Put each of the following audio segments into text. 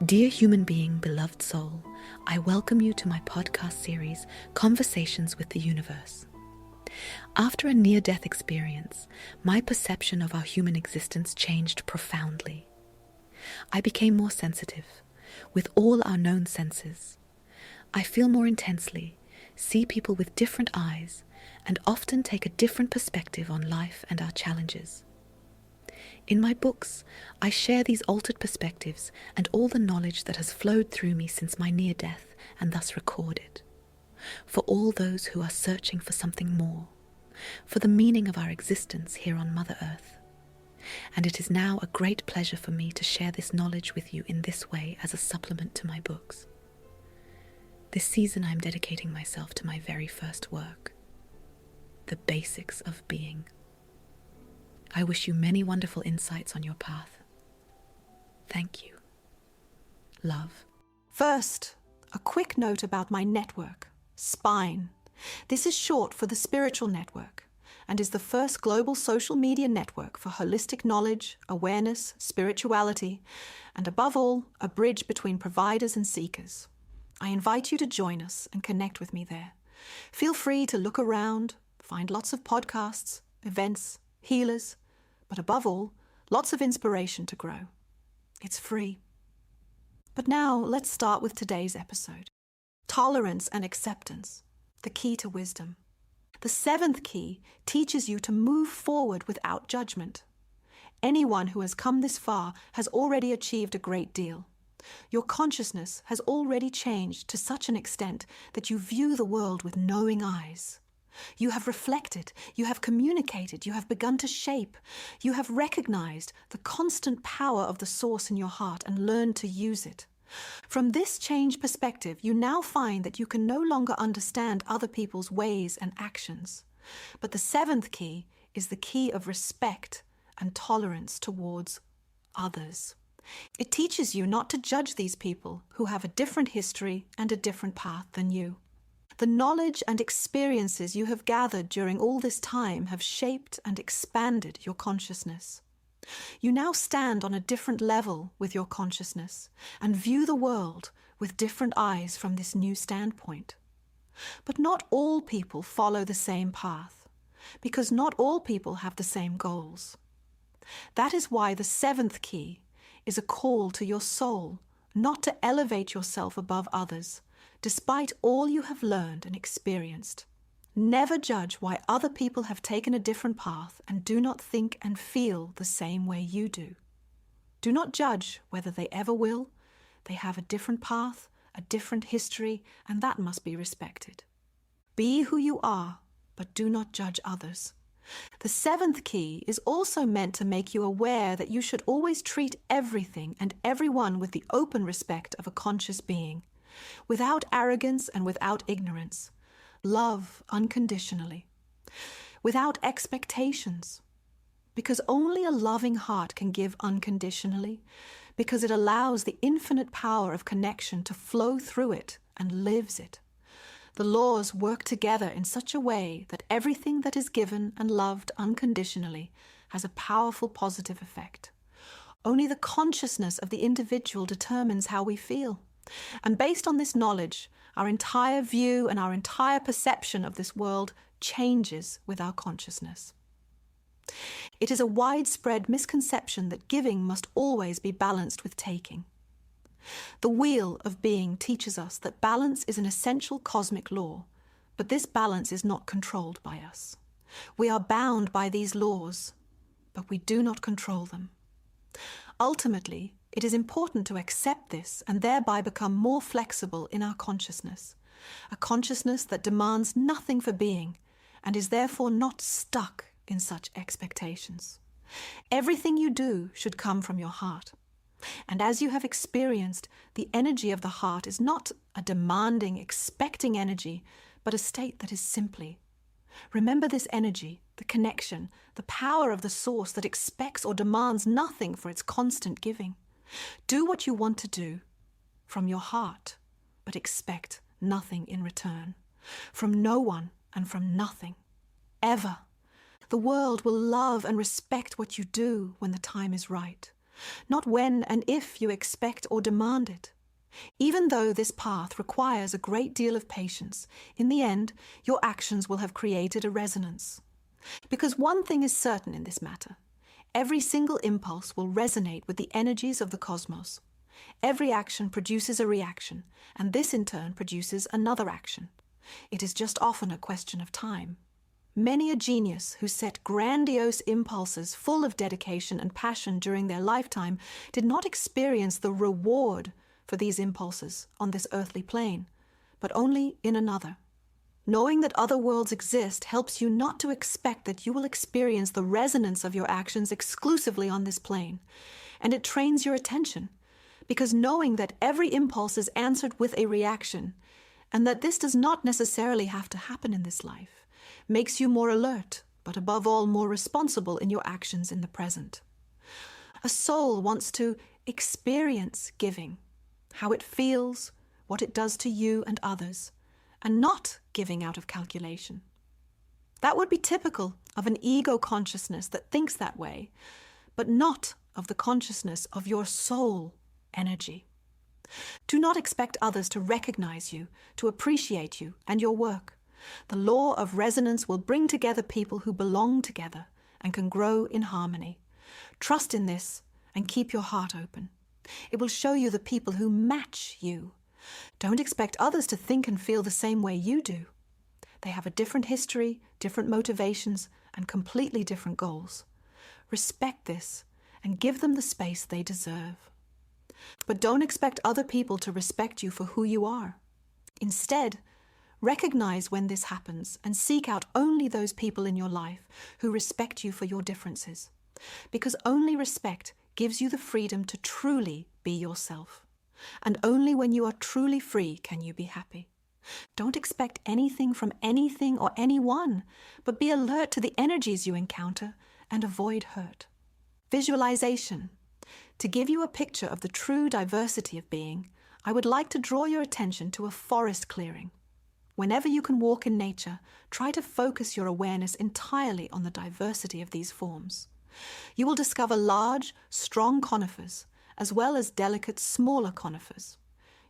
Dear human being, beloved soul, I welcome you to my podcast series, Conversations with the Universe. After a near-death experience, my perception of our human existence changed profoundly. I became more sensitive, with all our known senses. I feel more intensely, see people with different eyes, and often take a different perspective on life and our challenges. In my books, I share these altered perspectives and all the knowledge that has flowed through me since my near death and thus record it. For all those who are searching for something more, for the meaning of our existence here on Mother Earth. And it is now a great pleasure for me to share this knowledge with you in this way as a supplement to my books. This season I am dedicating myself to my very first work, the basics of being. I wish you many wonderful insights on your path. Thank you. Love. First, a quick note about my network, SPINE. This is short for the Spiritual Network and is the first global social media network for holistic knowledge, awareness, spirituality, and above all, a bridge between providers and seekers. I invite you to join us and connect with me there. Feel free to look around, find lots of podcasts, events, healers, but above all, lots of inspiration to grow. It's free. But now let's start with today's episode. Tolerance and acceptance, the key to wisdom. The seventh key teaches you to move forward without judgment. Anyone who has come this far has already achieved a great deal. Your consciousness has already changed to such an extent that you view the world with knowing eyes. You have reflected, you have communicated, you have begun to shape, you have recognized the constant power of the source in your heart and learned to use it. From this changed perspective, you now find that you can no longer understand other people's ways and actions. But the seventh key is the key of respect and tolerance towards others. It teaches you not to judge these people who have a different history and a different path than you. The knowledge and experiences you have gathered during all this time have shaped and expanded your consciousness. You now stand on a different level with your consciousness and view the world with different eyes from this new standpoint. But not all people follow the same path, because not all people have the same goals. That is why the seventh key is a call to your soul not to elevate yourself above others, despite all you have learned and experienced. Never judge why other people have taken a different path and do not think and feel the same way you do. Do not judge whether they ever will. They have a different path, a different history, and that must be respected. Be who you are, but do not judge others. The seventh key is also meant to make you aware that you should always treat everything and everyone with the open respect of a conscious being, without arrogance and without ignorance. Love unconditionally, without expectations, because only a loving heart can give unconditionally, because it allows the infinite power of connection to flow through it and lives it. The laws work together in such a way that everything that is given and loved unconditionally has a powerful positive effect. Only the consciousness of the individual determines how we feel. And based on this knowledge, our entire view and our entire perception of this world changes with our consciousness. It is a widespread misconception that giving must always be balanced with taking. The wheel of being teaches us that balance is an essential cosmic law, but this balance is not controlled by us. We are bound by these laws, but we do not control them. Ultimately, it is important to accept this and thereby become more flexible in our consciousness, a consciousness that demands nothing for being and is therefore not stuck in such expectations. Everything you do should come from your heart. And as you have experienced, the energy of the heart is not a demanding, expecting energy, but a state that is simply. Remember this energy, the connection, the power of the source that expects or demands nothing for its constant giving. Do what you want to do from your heart, but expect nothing in return. From no one and from nothing. Ever. The world will love and respect what you do when the time is right. not when and if you expect or demand it. Even though this path requires a great deal of patience, in the end, your actions will have created a resonance. Because one thing is certain in this matter: every single impulse will resonate with the energies of the cosmos. Every action produces a reaction, and this in turn produces another action. It is just often a question of time. Many a genius who set grandiose impulses full of dedication and passion during their lifetime did not experience the reward for these impulses on this earthly plane, but only in another. Knowing that other worlds exist helps you not to expect that you will experience the resonance of your actions exclusively on this plane, and it trains your attention, because knowing that every impulse is answered with a reaction, and that this does not necessarily have to happen in this life, makes you more alert, but above all more responsible in your actions in the present. A soul wants to experience giving, how it feels, what it does to you and others, and not giving out of calculation. That would be typical of an ego consciousness that thinks that way, but not of the consciousness of your soul energy. Do not expect others to recognize you, to appreciate you and your work. The law of resonance will bring together people who belong together and can grow in harmony. Trust in this and keep your heart open. It will show you the people who match you. Don't expect others to think and feel the same way you do. They have a different history, different motivations, and completely different goals. Respect this and give them the space they deserve. But don't expect other people to respect you for who you are. Instead, recognize when this happens and seek out only those people in your life who respect you for your differences, because only respect gives you the freedom to truly be yourself. And only when you are truly free can you be happy. Don't expect anything from anything or anyone, but be alert to the energies you encounter and avoid hurt. Visualization. To give you a picture of the true diversity of being, I would like to draw your attention to a forest clearing. Whenever you can walk in nature, try to focus your awareness entirely on the diversity of these forms. You will discover large, strong conifers, as well as delicate, smaller conifers.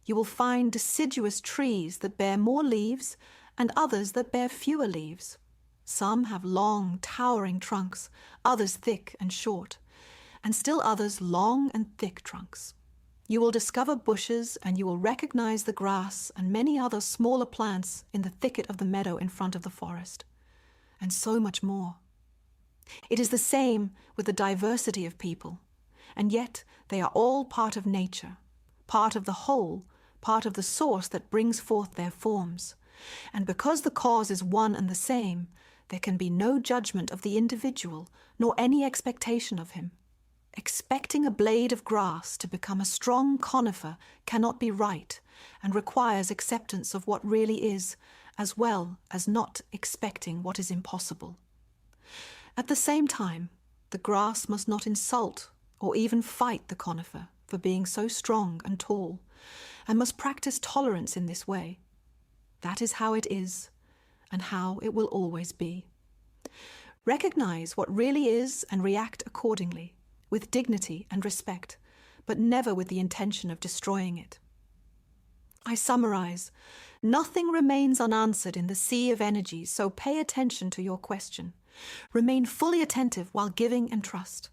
You will find deciduous trees that bear more leaves and others that bear fewer leaves. Some have long, towering trunks, others thick and short, and still others long and thick trunks. You will discover bushes, and you will recognize the grass and many other smaller plants in the thicket of the meadow in front of the forest, and so much more. It is the same with the diversity of people, and yet they are all part of nature, part of the whole, part of the source that brings forth their forms. And because the cause is one and the same, there can be no judgment of the individual, nor any expectation of him. Expecting a blade of grass to become a strong conifer cannot be right, and requires acceptance of what really is, as well as not expecting what is impossible. At the same time, the grass must not insult or even fight the conifer for being so strong and tall, and must practice tolerance in this way. That is how it is, and how it will always be. Recognize what really is and react accordingly, with dignity and respect, but never with the intention of destroying it. I summarize. Nothing remains unanswered in the sea of energy, so pay attention to your question. Remain fully attentive while giving and trust.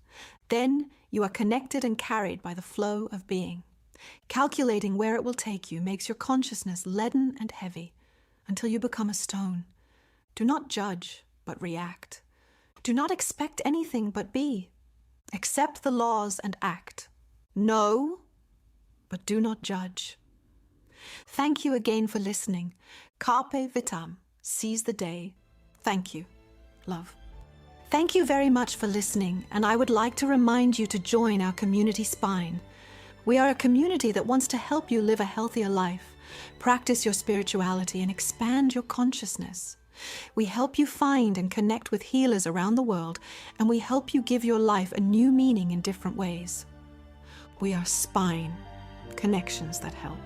Then you are connected and carried by the flow of being. Calculating where it will take you makes your consciousness leaden and heavy until you become a stone. Do not judge, but react. Do not expect anything but be. Accept the laws and act. Know, but do not judge. Thank you again for listening. Carpe vitam. Seize the day. Thank you. Love. Thank you very much for listening, and I would like to remind you to join our community Spine. We are a community that wants to help you live a healthier life, practice your spirituality, and expand your consciousness. We help you find and connect with healers around the world, and we help you give your life a new meaning in different ways. We are Spine, connections that help.